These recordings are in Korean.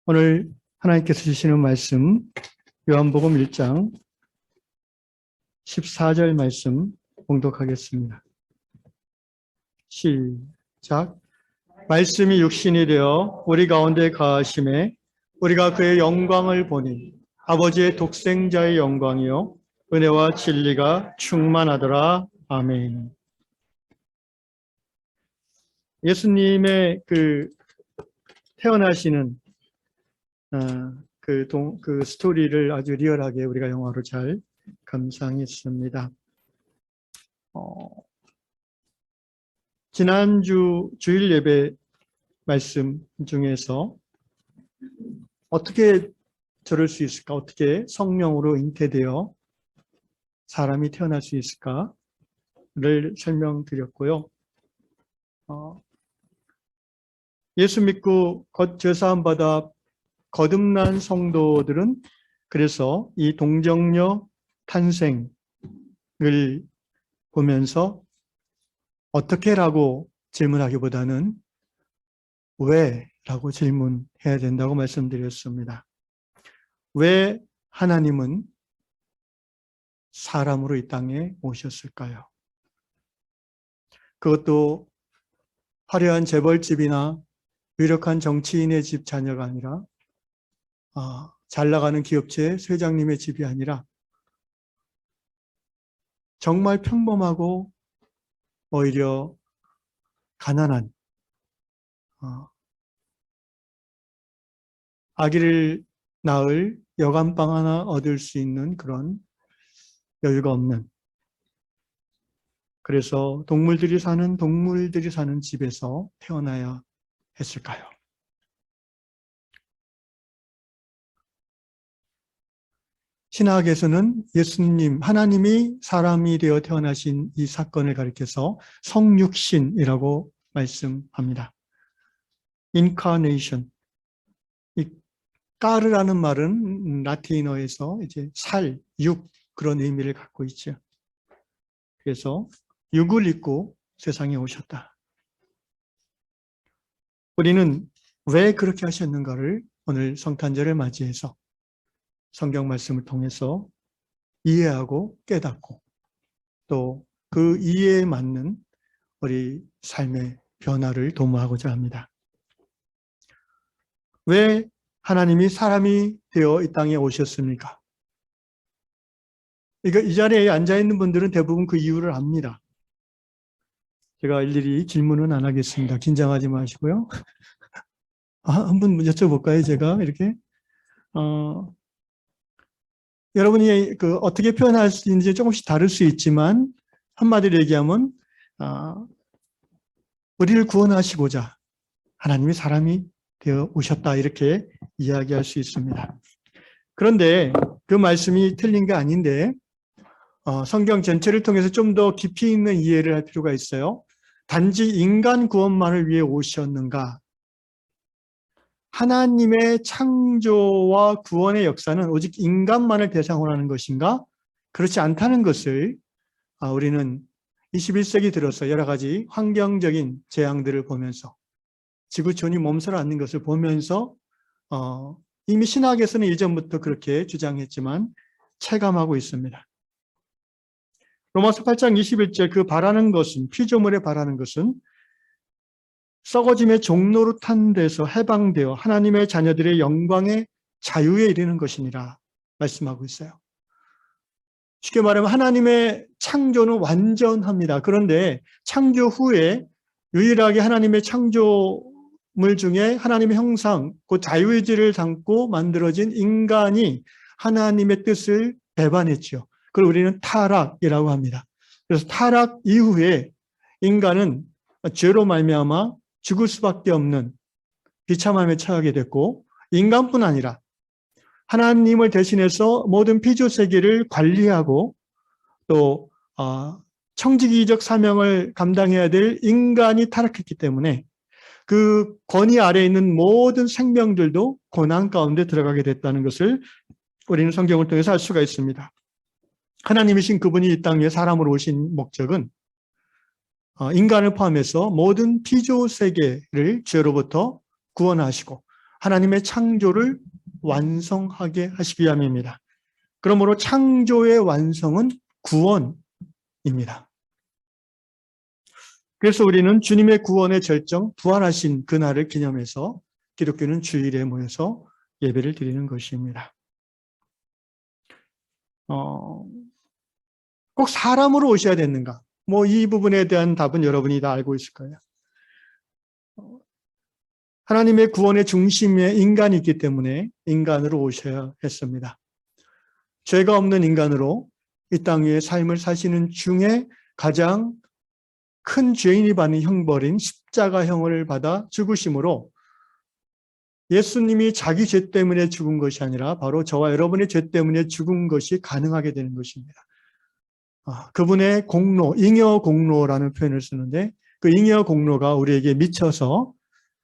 오늘 하나님께서 주시는 말씀 요한복음 1장 14절 말씀 봉독하겠습니다. 시작. 말씀이 육신이 되어 우리 가운데 거하심에 우리가 그의 영광을 보니 아버지의 독생자의 영광이요 은혜와 진리가 충만하더라. 아멘. 예수님의 태어나시는 그 스토리를 아주 리얼하게 우리가 영화로 잘 감상했습니다. 지난주 주일 예배 말씀 중에서 어떻게 저럴 수 있을까? 어떻게 성령으로 잉태되어 사람이 태어날 수 있을까를 설명드렸고요. 예수 믿고 죄사함 받아 거듭난 성도들은 그래서 이 동정녀 탄생을 보면서 어떻게라고 질문하기보다는 왜라고 질문해야 된다고 말씀드렸습니다. 왜 하나님은 사람으로 이 땅에 오셨을까요? 그것도 화려한 재벌집이나 유력한 정치인의 집 자녀가 아니라 잘 나가는 기업체 회장님의 집이 아니라 정말 평범하고 오히려 가난한 아기를 낳을 여간방 하나 얻을 수 있는 그런 여유가 없는, 그래서 동물들이 사는 집에서 태어나야 했을까요? 신학에서는 예수님, 하나님이 사람이 되어 태어나신 이 사건을 가리켜서 성육신이라고 말씀합니다. incarnation. 이 까르라는 말은 라틴어에서 이제 살, 육 그런 의미를 갖고 있죠. 그래서 육을 입고 세상에 오셨다. 우리는 왜 그렇게 하셨는가를 오늘 성탄절을 맞이해서 성경 말씀을 통해서 이해하고 깨닫고 또 그 이해에 맞는 우리 삶의 변화를 도모하고자 합니다. 왜 하나님이 사람이 되어 이 땅에 오셨습니까? 이 자리에 앉아있는 분들은 대부분 그 이유를 압니다. 제가 일일이 질문은 안 하겠습니다. 긴장하지 마시고요. 한번 여쭤볼까요? 제가 이렇게 여러분이 어떻게 표현할 수 있는지 조금씩 다를 수 있지만 한마디로 얘기하면 우리를 구원하시고자 하나님이 사람이 되어 오셨다 이렇게 이야기할 수 있습니다. 그런데 그 말씀이 틀린 게 아닌데 성경 전체를 통해서 좀 더 깊이 있는 이해를 할 필요가 있어요. 단지 인간 구원만을 위해 오셨는가? 하나님의 창조와 구원의 역사는 오직 인간만을 대상으로 하는 것인가? 그렇지 않다는 것을 우리는 21세기 들어서 여러 가지 환경적인 재앙들을 보면서 지구촌이 몸살을 앓는 것을 보면서 이미 신학에서는 이전부터 그렇게 주장했지만 체감하고 있습니다. 로마서 8장 21절 그 바라는 것은, 피조물에 바라는 것은 썩어짐의 종로로 탄 데서 해방되어 하나님의 자녀들의 영광의 자유에 이르는 것이니라 말씀하고 있어요. 쉽게 말하면 하나님의 창조는 완전합니다. 그런데 창조 후에 유일하게 하나님의 창조물 중에 하나님의 형상, 그 자유의지를 담고 만들어진 인간이 하나님의 뜻을 배반했죠. 그걸 우리는 타락이라고 합니다. 그래서 타락 이후에 인간은 죄로 말미암아 죽을 수밖에 없는 비참함에 처하게 됐고, 인간뿐 아니라 하나님을 대신해서 모든 피조세계를 관리하고 또 청지기적 사명을 감당해야 될 인간이 타락했기 때문에 그 권위 아래에 있는 모든 생명들도 고난 가운데 들어가게 됐다는 것을 우리는 성경을 통해서 알 수가 있습니다. 하나님이신 그분이 이 땅에 사람으로 오신 목적은 인간을 포함해서 모든 피조세계를 죄로부터 구원하시고 하나님의 창조를 완성하게 하시기 위함입니다. 그러므로 창조의 완성은 구원입니다. 그래서 우리는 주님의 구원의 절정, 부활하신 그날을 기념해서 기독교는 주일에 모여서 예배를 드리는 것입니다. 꼭 사람으로 오셔야 되는가? 이 부분에 대한 답은 여러분이 다 알고 있을 거예요. 하나님의 구원의 중심에 인간이 있기 때문에 인간으로 오셔야 했습니다. 죄가 없는 인간으로 이 땅 위에 삶을 사시는 중에 가장 큰 죄인이 받는 형벌인 십자가형을 받아 죽으심으로 예수님이 자기 죄 때문에 죽은 것이 아니라 바로 저와 여러분의 죄 때문에 죽은 것이 가능하게 되는 것입니다. 그분의 공로, 잉여 공로라는 표현을 쓰는데 그 잉여 공로가 우리에게 미쳐서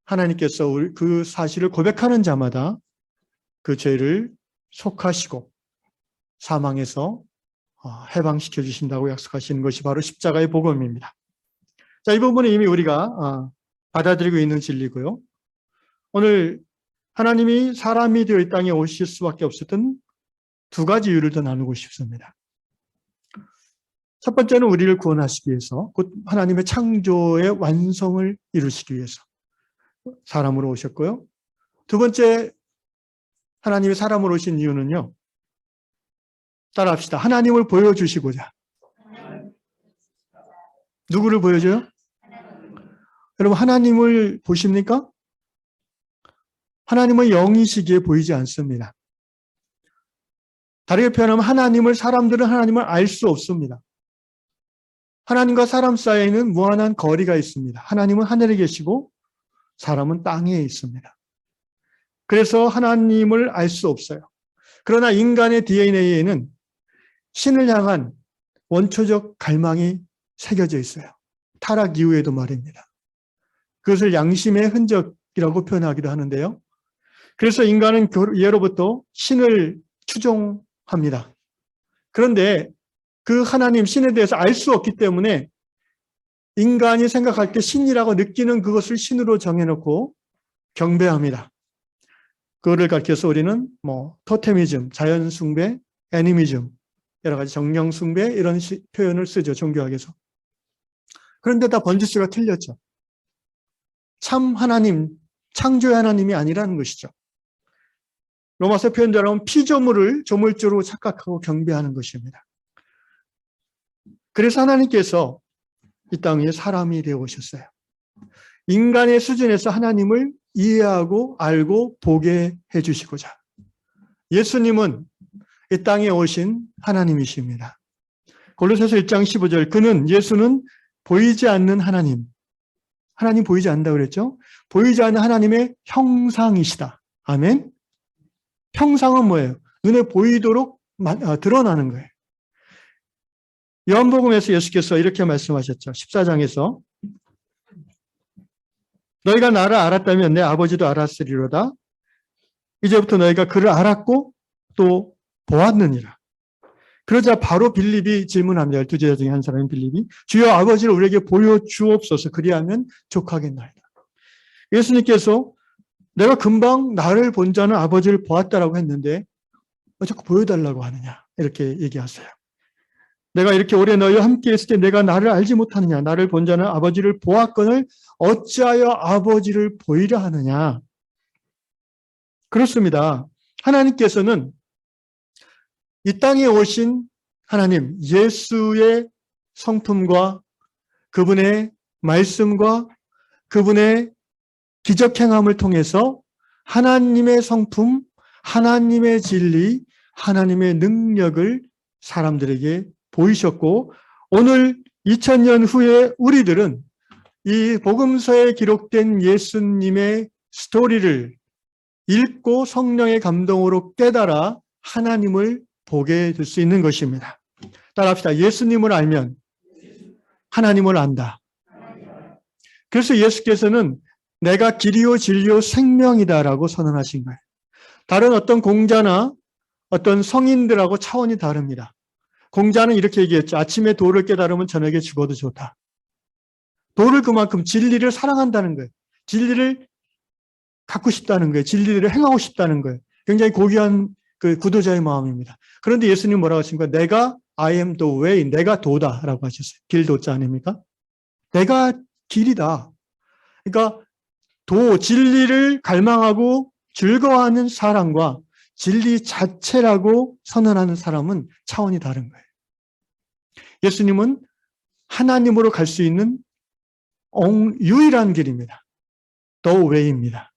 하나님께서 그 사실을 고백하는 자마다 그 죄를 속하시고 사망에서 해방시켜 주신다고 약속하시는 것이 바로 십자가의 복음입니다. 자, 이 부분은 이미 우리가 받아들이고 있는 진리고요. 오늘 하나님이 사람이 되어 이 땅에 오실 수밖에 없었던 두 가지 이유를 더 나누고 싶습니다. 첫 번째는 우리를 구원하시기 위해서, 곧 하나님의 창조의 완성을 이루시기 위해서 사람으로 오셨고요. 두 번째, 하나님이 사람으로 오신 이유는요. 따라합시다. 하나님을 보여주시고자. 누구를 보여줘요? 여러분, 하나님을 보십니까? 하나님은 영이시기에 보이지 않습니다. 다르게 표현하면 사람들은 하나님을 알 수 없습니다. 하나님과 사람 사이에는 무한한 거리가 있습니다. 하나님은 하늘에 계시고 사람은 땅에 있습니다. 그래서 하나님을 알 수 없어요. 그러나 인간의 DNA에는 신을 향한 원초적 갈망이 새겨져 있어요. 타락 이후에도 말입니다. 그것을 양심의 흔적이라고 표현하기도 하는데요. 그래서 인간은 예로부터 신을 추종합니다. 그런데 그 하나님, 신에 대해서 알 수 없기 때문에 인간이 생각할 때 신이라고 느끼는 그것을 신으로 정해놓고 경배합니다. 그거를 가르쳐서 우리는 토테미즘, 자연숭배, 애니미즘, 여러 가지 정령숭배 이런 표현을 쓰죠. 종교학에서. 그런데 다 번지수가 틀렸죠. 참 하나님, 창조의 하나님이 아니라는 것이죠. 로마서 표현대로 하면 피조물을 조물주로 착각하고 경배하는 것입니다. 그래서 하나님께서 이 땅에 사람이 되어 오셨어요. 인간의 수준에서 하나님을 이해하고 알고 보게 해주시고자. 예수님은 이 땅에 오신 하나님이십니다. 골로새서 1장 15절, 예수는 보이지 않는 하나님 보이지 않는다고 그랬죠? 보이지 않는 하나님의 형상이시다. 아멘? 형상은 뭐예요? 눈에 보이도록 드러나는 거예요. 요한복음에서 예수께서 이렇게 말씀하셨죠. 14장에서 너희가 나를 알았다면 내 아버지도 알았으리로다. 이제부터 너희가 그를 알았고 또 보았느니라. 그러자 바로 빌립이 질문합니다. 12제자 중에 한 사람인 빌립이, 주여 아버지를 우리에게 보여주옵소서. 그리하면 족하겠나이다. 예수님께서 내가 금방 나를 본 자는 아버지를 보았다라고 했는데 왜 자꾸 보여달라고 하느냐, 이렇게 얘기하세요. 내가 이렇게 오래 너희와 함께 있을 때 내가 나를 알지 못하느냐, 나를 본 자는 아버지를 보았거늘 어찌하여 아버지를 보이려 하느냐. 그렇습니다. 하나님께서는 이 땅에 오신 하나님, 예수의 성품과 그분의 말씀과 그분의 기적행함을 통해서 하나님의 성품, 하나님의 진리, 하나님의 능력을 사람들에게 보이셨고, 오늘 2000년 후에 우리들은 이 복음서에 기록된 예수님의 스토리를 읽고 성령의 감동으로 깨달아 하나님을 보게 될 수 있는 것입니다. 따라합시다. 예수님을 알면 하나님을 안다. 그래서 예수께서는 내가 길이요 진리요 생명이다라고 선언하신 거예요. 다른 어떤 공자나 어떤 성인들하고 차원이 다릅니다. 공자는 이렇게 얘기했죠. 아침에 도를 깨달으면 저녁에 죽어도 좋다. 도를 그만큼 진리를 사랑한다는 거예요. 진리를 갖고 싶다는 거예요. 진리대로 행하고 싶다는 거예요. 굉장히 고귀한 그 구도자의 마음입니다. 그런데 예수님 뭐라고 하십니까? 내가 I am the way, 내가 도다라고 하셨어요. 길도자 아닙니까? 내가 길이다. 그러니까 진리를 갈망하고 즐거워하는 사람과 진리 자체라고 선언하는 사람은 차원이 다른 거예요. 예수님은 하나님으로 갈 수 있는 유일한 길입니다. The way입니다.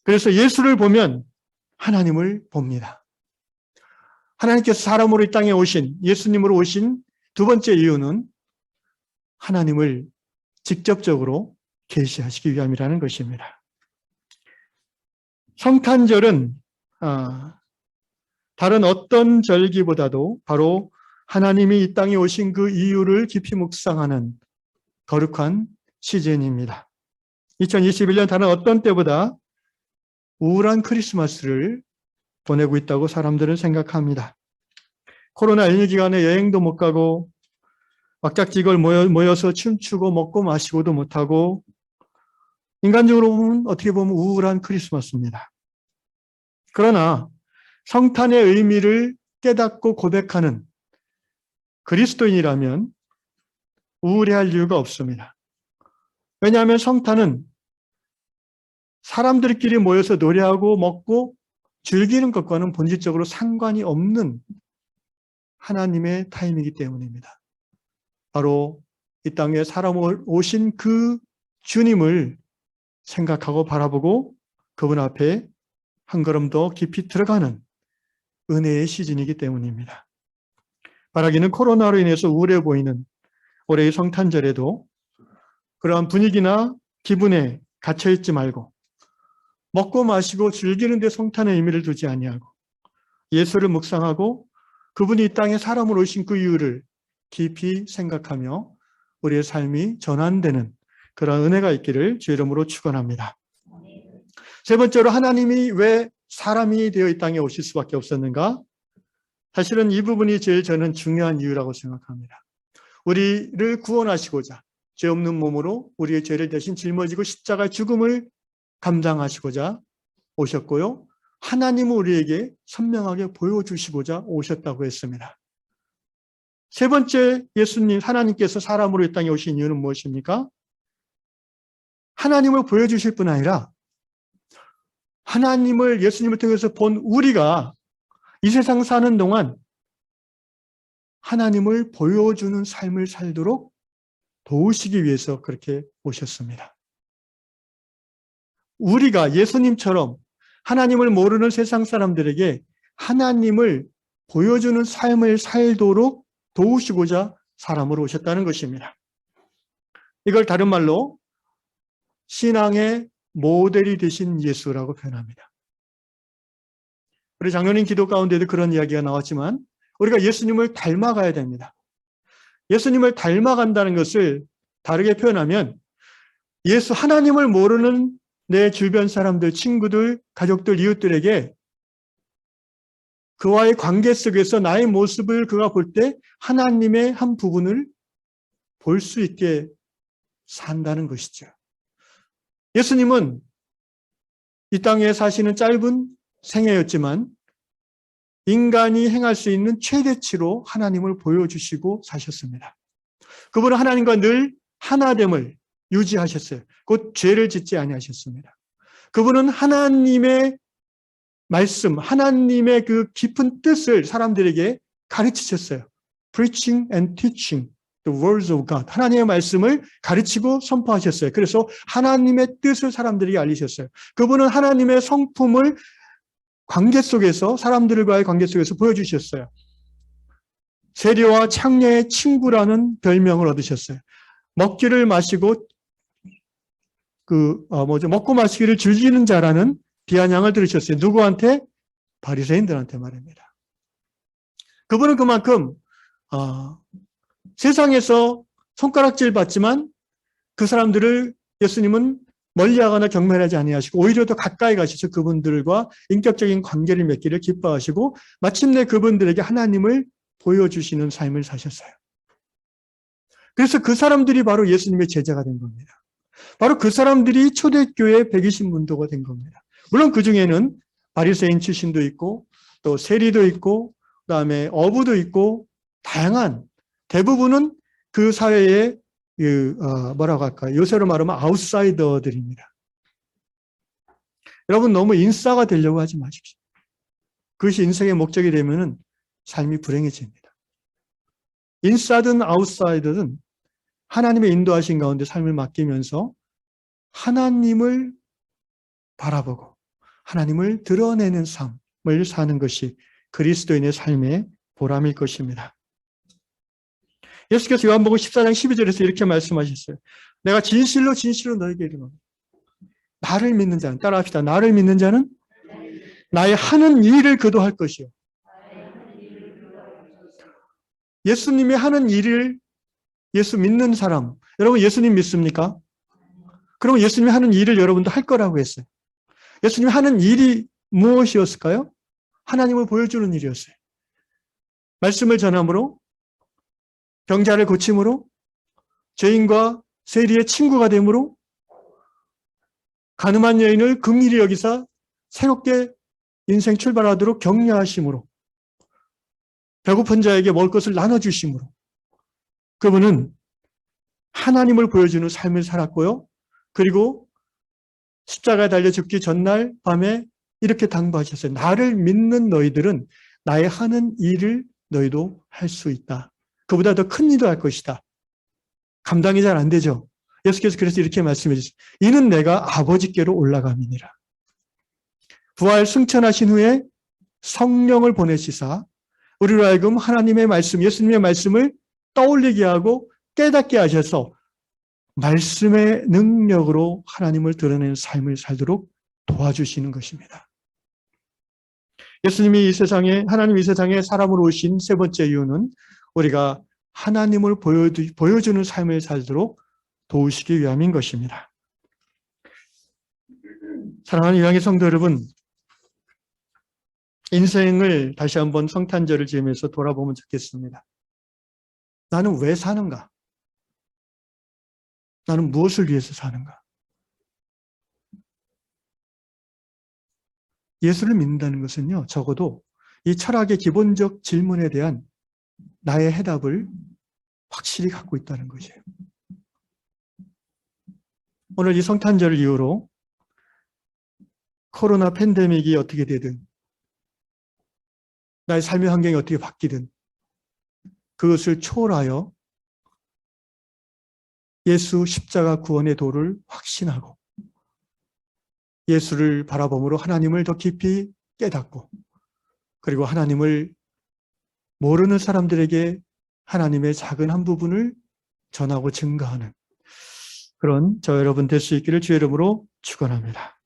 그래서 예수를 보면 하나님을 봅니다. 하나님께서 사람으로 이 땅에 오신, 예수님으로 오신 두 번째 이유는 하나님을 직접적으로 계시하시기 위함이라는 것입니다. 성탄절은 다른 어떤 절기보다도 바로 하나님이 이 땅에 오신 그 이유를 깊이 묵상하는 거룩한 시즌입니다. 2021년 다른 어떤 때보다 우울한 크리스마스를 보내고 있다고 사람들은 생각합니다. 코로나19 기간에 여행도 못 가고 막작지걸 모여서 춤추고 먹고 마시고도 못하고 인간적으로 보면 어떻게 보면 우울한 크리스마스입니다. 그러나 성탄의 의미를 깨닫고 고백하는 그리스도인이라면 우울해할 이유가 없습니다. 왜냐하면 성탄은 사람들끼리 모여서 노래하고 먹고 즐기는 것과는 본질적으로 상관이 없는 하나님의 타임이기 때문입니다. 바로 이 땅에 사람으로 오신 그 주님을 생각하고 바라보고 그분 앞에 한 걸음 더 깊이 들어가는 은혜의 시즌이기 때문입니다. 바라기는 코로나로 인해서 우울해 보이는 올해의 성탄절에도 그러한 분위기나 기분에 갇혀있지 말고 먹고 마시고 즐기는 데 성탄의 의미를 두지 아니하고 예수를 묵상하고 그분이 이 땅에 사람으로 오신 그 이유를 깊이 생각하며 우리의 삶이 전환되는 그런 은혜가 있기를 주의 이름으로 축원합니다. 세 번째로 하나님이 왜 사람이 되어 이 땅에 오실 수밖에 없었는가? 사실은 이 부분이 제일 저는 중요한 이유라고 생각합니다. 우리를 구원하시고자 죄 없는 몸으로 우리의 죄를 대신 짊어지고 십자가의 죽음을 감당하시고자 오셨고요. 하나님은 우리에게 선명하게 보여주시고자 오셨다고 했습니다. 세 번째 예수님, 하나님께서 사람으로 이 땅에 오신 이유는 무엇입니까? 하나님을 보여주실 뿐 아니라 하나님을 예수님을 통해서 본 우리가 이 세상 사는 동안 하나님을 보여주는 삶을 살도록 도우시기 위해서 그렇게 오셨습니다. 우리가 예수님처럼 하나님을 모르는 세상 사람들에게 하나님을 보여주는 삶을 살도록 도우시고자 사람으로 오셨다는 것입니다. 이걸 다른 말로 신앙의 모델이 되신 예수라고 표현합니다. 우리 장로님 기도 가운데도 그런 이야기가 나왔지만 우리가 예수님을 닮아가야 됩니다. 예수님을 닮아간다는 것을 다르게 표현하면 하나님을 모르는 내 주변 사람들, 친구들, 가족들, 이웃들에게 그와의 관계 속에서 나의 모습을 그가 볼 때 하나님의 한 부분을 볼 수 있게 산다는 것이죠. 예수님은 이 땅에 사시는 짧은 생애였지만 인간이 행할 수 있는 최대치로 하나님을 보여주시고 사셨습니다. 그분은 하나님과 늘 하나됨을 유지하셨어요. 곧 죄를 짓지 아니하셨습니다. 그분은 하나님의 말씀, 하나님의 그 깊은 뜻을 사람들에게 가르치셨어요. Preaching and teaching the words of God. 하나님의 말씀을 가르치고 선포하셨어요. 그래서 하나님의 뜻을 사람들에게 알리셨어요. 그분은 하나님의 성품을 관계 속에서, 사람들과의 관계 속에서 보여주셨어요. 세리와 창녀의 친구라는 별명을 얻으셨어요. 먹기를 마시고 먹고 마시기를 즐기는 자라는 비아냥을 들으셨어요. 누구한테? 바리새인들한테 말입니다. 그분은 그만큼 세상에서 손가락질 받지만 그 사람들을 예수님은 멀리하거나 경멸하지 아니하시고 오히려 더 가까이 가셔서 그분들과 인격적인 관계를 맺기를 기뻐하시고 마침내 그분들에게 하나님을 보여주시는 삶을 사셨어요. 그래서 그 사람들이 바로 예수님의 제자가 된 겁니다. 바로 그 사람들이 초대교회 120문도가 된 겁니다. 물론 그 중에는 바리새인 출신도 있고 또 세리도 있고 그다음에 어부도 있고 다양한 대부분은 그 사회의 뭐라고 할까요? 요새로 말하면 아웃사이더들입니다. 여러분 너무 인싸가 되려고 하지 마십시오. 그것이 인생의 목적이 되면은 삶이 불행해집니다. 인싸든 아웃사이더든 하나님의 인도하신 가운데 삶을 맡기면서 하나님을 바라보고 하나님을 드러내는 삶을 사는 것이 그리스도인의 삶의 보람일 것입니다. 예수께서 요한복음 14장 12절에서 이렇게 말씀하셨어요. 내가 진실로 진실로 너에게 이르노니 나를 믿는 자는, 따라합시다. 나를 믿는 자는 나의 하는 일을 그도 할 것이요. 예수님이 하는 일을 예수 믿는 사람, 여러분 예수님 믿습니까? 그러면 예수님이 하는 일을 여러분도 할 거라고 했어요. 예수님이 하는 일이 무엇이었을까요? 하나님을 보여주는 일이었어요. 말씀을 전함으로, 병자를 고침으로, 죄인과 세리의 친구가 됨으로, 가늠한 여인을 긍휼히 여기사 새롭게 인생 출발하도록 격려하심으로, 배고픈 자에게 먹을 것을 나눠주심으로 그분은 하나님을 보여주는 삶을 살았고요. 그리고 십자가에 달려 죽기 전날 밤에 이렇게 당부하셨어요. 나를 믿는 너희들은 나의 하는 일을 너희도 할 수 있다. 그보다 더 큰 일도 할 것이다. 감당이 잘 안 되죠. 예수께서 그래서 이렇게 말씀해 주셨어요. 이는 내가 아버지께로 올라감이니라. 부활 승천하신 후에 성령을 보내시사 우리로 하여금 하나님의 말씀, 예수님의 말씀을 떠올리게 하고 깨닫게 하셔서 말씀의 능력으로 하나님을 드러내는 삶을 살도록 도와주시는 것입니다. 예수님이 이 세상에, 하나님이 이 세상에 사람으로 오신 세 번째 이유는 우리가 하나님을 보여주는 삶을 살도록 도우시기 위함인 것입니다. 사랑하는 유양의 성도 여러분, 인생을 다시 한번 성탄절을 지으면서 돌아보면 좋겠습니다. 나는 왜 사는가? 나는 무엇을 위해서 사는가? 예수를 믿는다는 것은요, 적어도 이 철학의 기본적 질문에 대한 나의 해답을 확실히 갖고 있다는 것이에요. 오늘 이 성탄절을 이후로 코로나 팬데믹이 어떻게 되든 나의 삶의 환경이 어떻게 바뀌든 그것을 초월하여 예수 십자가 구원의 도를 확신하고 예수를 바라봄으로 하나님을 더 깊이 깨닫고 그리고 하나님을 모르는 사람들에게 하나님의 작은 한 부분을 전하고 증거하는 그런 저 여러분 될 수 있기를 주의 이름으로 축원합니다.